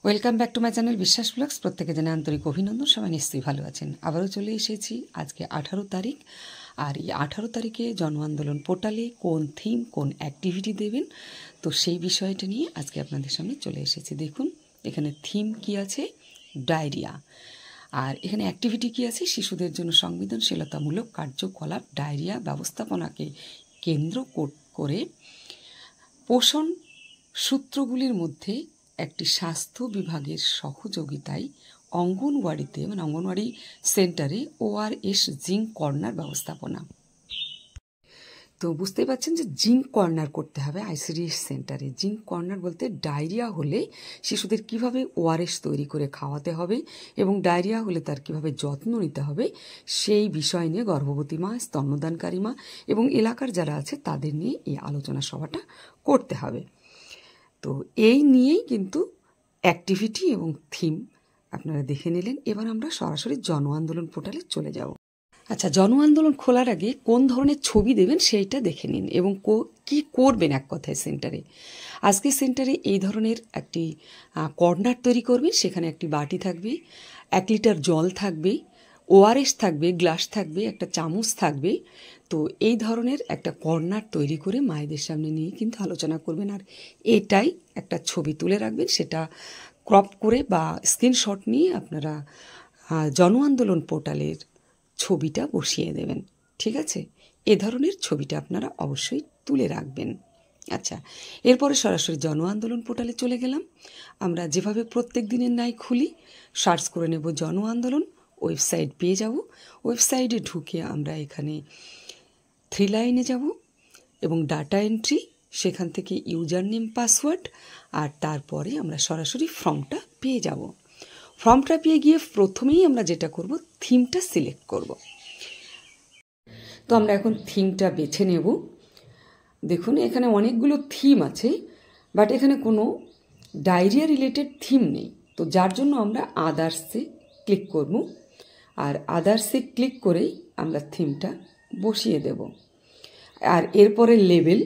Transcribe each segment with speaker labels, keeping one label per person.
Speaker 1: Welcome back to my channel বিশ্বাস blogs. প্রত্যেকে জানে আন্তরিক অভিনন্দন। সবাই নিশ্চয়ই ভালো আছেন। আবারও চলে এসেছি আজকে 18 তারিখ। আর এই 18 তারিখে জন আন্দোলন পোর্টালে কোন থিম কোন অ্যাক্টিভিটি দেবেন, তো সেই বিষয়টা নিয়ে আজকে আপনাদের সামনে চলে এসেছি। দেখুন এখানে থিম কি আছে, ডায়রিয়া। আর এখানে অ্যাক্টিভিটি কি আছে, শিশুদের জন্য সংবেদনশীলতামূলক কার্যকলাপ। ডায়রিয়া ব্যবস্থাপনাকে কেন্দ্র করে পোষণ সূত্রগুলির মধ্যে একটি স্বাস্থ্য বিভাগের সহযোগিতায় অঙ্গনওয়াড়িতে অঙ্গনওয়াড়ি সেন্টারে ORS জিঙ্ক কর্নার ব্যবস্থাপনা। তো বুঝতেই পারছেন যে জিঙ্ক কর্নার করতে হবে ICDS সেন্টারে। জিঙ্ক কর্নার বলতে ডায়রিয়া হলে শিশুদের কিভাবে ORS তৈরি করে খাওয়াতে হবে এবং ডায়রিয়া হলে তার কিভাবে যত্ন নিতে হবে সেই বিষয় নিয়ে গর্ভবতী মা, স্তন্যদানকারী মা এবং এলাকার যারা আছে তাদের নিয়ে এই আলোচনা সভাটা করতে হবে। তো এই নিয়েই কিন্তু অ্যাক্টিভিটি এবং থিম আপনারা দেখে নিলেন। এবার আমরা সরাসরি জন আন্দোলন পোর্টালে চলে যাব। আচ্ছা, জন আন্দোলন খোলার আগে কোন ধরনের ছবি দেবেন সেইটা দেখে নিন এবং কি করবেন। এক কথায় সেন্টারে আজকে সেন্টারে এই ধরনের একটি কর্নার তৈরি করবেন। সেখানে একটি বাটি থাকবে, 1 লিটার জল থাকবে, ORS থাকবে, গ্লাস থাকবে, একটা চামচ থাকবে। তো এই ধরনের একটা কর্নার তৈরি করে মায়েদের সামনে নিয়ে কিন্তু আলোচনা করবেন। আর এটাই একটা ছবি তুলে রাখবেন, সেটা ক্রপ করে বা স্ক্রিনশট নিয়ে আপনারা জন আন্দোলন পোর্টালের ছবিটা বসিয়ে দেবেন। ঠিক আছে, এ ধরনের ছবিটা আপনারা অবশ্যই তুলে রাখবেন। আচ্ছা, এরপরে সরাসরি জন আন্দোলন পোর্টালে চলে গেলাম। আমরা যেভাবে প্রত্যেক দিনের ন্যায় খুলি, সার্চ করে নেব জন আন্দোলন, ওয়েবসাইট পেয়ে যাব। ওয়েবসাইটে ঢুকে আমরা এখানে 3 লাইনে যাব এবং ডাটা এন্ট্রি, সেখান থেকে ইউজার নেম পাসওয়ার্ড, আর তারপরে আমরা সরাসরি ফর্মটা পেয়ে যাব। ফর্মটা পেয়ে গিয়ে প্রথমেই আমরা যেটা করব, থিমটা সিলেক্ট করব। তো আমরা এখন থিমটা বেছে নেব। দেখুন এখানে অনেকগুলো থিম আছে, বাট এখানে কোনো ডায়রিয়া রিলেটেড থিম নেই। তো যার জন্য আমরা আদার্সে ক্লিক করব। আর আদার্সে ক্লিক করেই আমরা থিমটা বসিয়ে দেব। আর এরপরে লেবেল,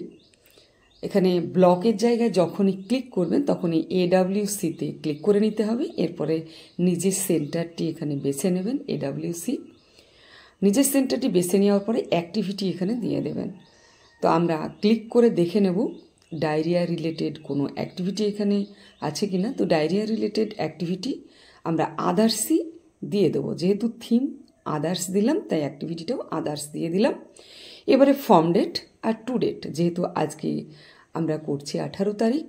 Speaker 1: এখানে ব্লকের জায়গায় যখনই ক্লিক করবেন তখনই AWCতে ক্লিক করে নিতে হবে। এরপরে নিজের সেন্টারটি এখানে বেছে নেবেন, AWC। নিজের সেন্টারটি বেছে নেওয়ার পরে অ্যাক্টিভিটি এখানে দিয়ে দেবেন। তো আমরা ক্লিক করে দেখে নেব ডায়রিয়া রিলেটেড কোনো অ্যাক্টিভিটি এখানে আছে কিনা। তো ডায়রিয়া রিলেটেড অ্যাক্টিভিটি আমরা আদার্সই দিয়ে দেবো, যেহেতু থিম আদার্স দিলাম তাই অ্যাক্টিভিটিটাও আদার্স দিয়ে দিলাম। এবারে ফর্ম ডেট আর টু ডেট, যেহেতু আজকে আমরা করছি 18 তারিখ,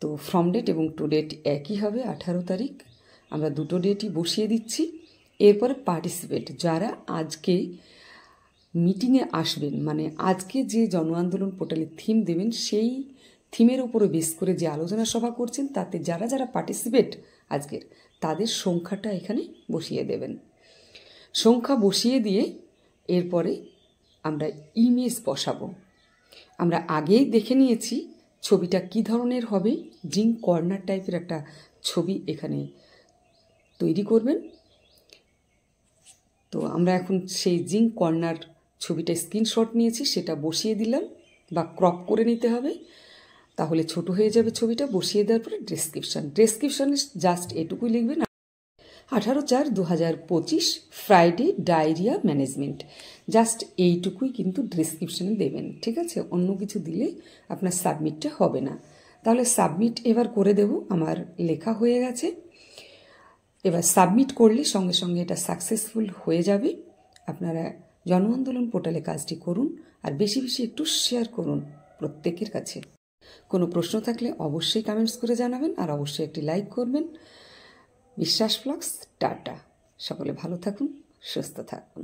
Speaker 1: তো ফর্ম ডেট এবং টু ডেট একই হবে 18 তারিখ। আমরা দুটো ডেটই বসিয়ে দিচ্ছি। এরপরে পার্টিসিপেট, যারা আজকে মিটিংয়ে আসবেন, আজকে যে জন আন্দোলন পোর্টালে থিম দেবেন সেই থিমের উপরে বেস করে যে আলোচনা সভা করছেন, তাতে যারা যারা পার্টিসিপেট আজকের, তাদের সংখ্যাটা এখানে বসিয়ে দেবেন। সংখ্যা বসিয়ে দিয়ে এরপরে আমরা ইমেজ বসাবো। আমরা আগেই দেখে নিয়েছি ছবিটা কি ধরনের হবে। জিঙ্ক কর্নার টাইপের একটা ছবি এখানে তৈরি করবেন। তো আমরা এখন সেই জিঙ্ক কর্নার ছবিটা স্ক্রিনশট নিয়েছি, সেটা বসিয়ে দিলাম, বা ক্রপ করে নিতে হবে, তাহলে ছোট হয়ে যাবে ছবিটা। বসিয়ে দেওয়ার পরে ডেসক্রিপশানে জাস্ট এটুকুই লিখবেন, 18/4/2025 ফ্রাইডে ডায়রিয়া ম্যানেজমেন্ট। জাস্ট এইটুকুই কিন্তু ডেসক্রিপশানে দেবেন। ঠিক আছে, অন্য কিছু দিলে আপনার সাবমিটটা হবে না। তাহলে সাবমিট এবার করে দেব। আমার লেখা হয়ে গেছে। এবার সাবমিট করলে সঙ্গে সঙ্গে এটা সাকসেসফুল হয়ে যাবে। আপনারা জন আন্দোলন পোর্টালে কাজটি করুন আর বেশি বেশি একটু শেয়ার করুন প্রত্যেকের কাছে। কোনো প্রশ্ন থাকলে অবশ্যই কমেন্টস করে জানাবেন আর অবশ্যই একটি লাইক করবেন। বিশ্বাস ব্লগস, টাটা। সকলে ভালো থাকুন, সুস্থ থাকুন।